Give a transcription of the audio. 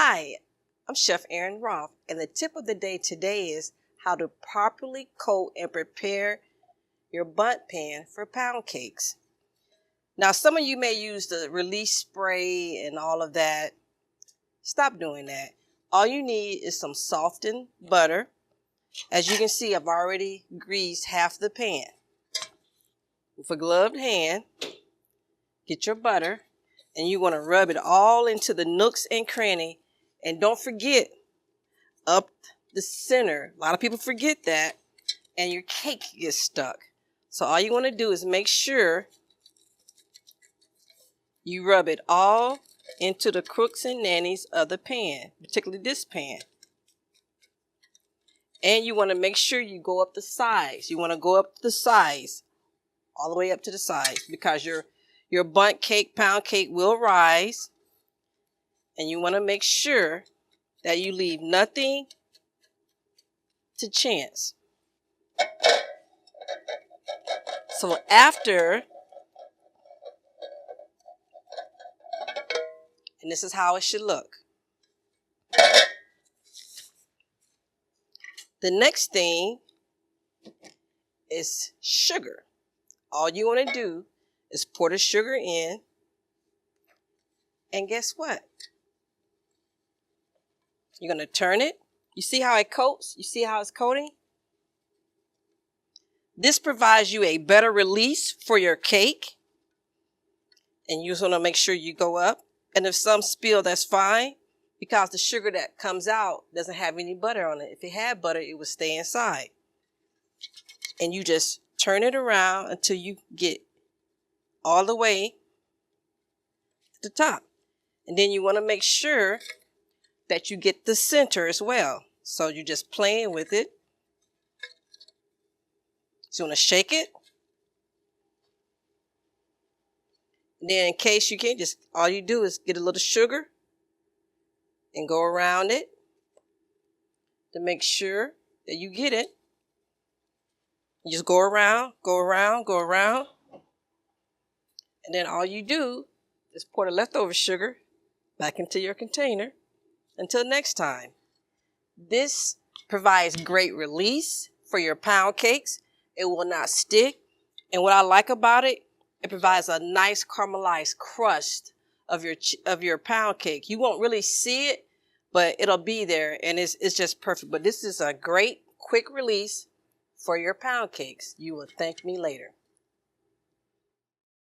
Hi, I'm Chef Aaron Roth, and the tip of the day today is how to properly coat and prepare your bundt pan for pound cakes. Now, some of you may use the release spray and all of that. Stop doing that. All you need is some softened butter. As you can see, I've already greased half the pan. With a gloved hand, get your butter, and you want to rub it all into the nooks and cranny. And don't forget, up the center, a lot of people forget that, and your cake gets stuck. So all you want to do is make sure you rub it all into the crooks and nannies of the pan, particularly this pan. And you want to make sure you go up the sides. You want to go up the sides, all the way up to the sides, because your bundt cake, pound cake will rise. And you want to make sure that you leave nothing to chance. So after, and this is how it should look. The next thing is sugar. All you want to do is pour the sugar in, and guess what? You're going to turn it. You see how it coats? You see how it's coating? This provides you a better release for your cake. And you just want to make sure you go up. And if some spill, that's fine, because the sugar that comes out doesn't have any butter on it. If it had butter, it would stay inside. And you just turn it around until you get all the way to the top. And then you want to make sure that you get the center as well. So you're just playing with it. So you want to shake it. And then in case you can't, just all you do is get a little sugar and go around it to make sure that you get it. You just go around, go around, go around. And then all you do is pour the leftover sugar back into your container. Until next time. This provides great release for your pound cakes. It will not stick. And what I like about it, it provides a nice caramelized crust of your pound cake. You won't really see it, but it'll be there, and it's just perfect. But this is a great quick release for your pound cakes. You will thank me later.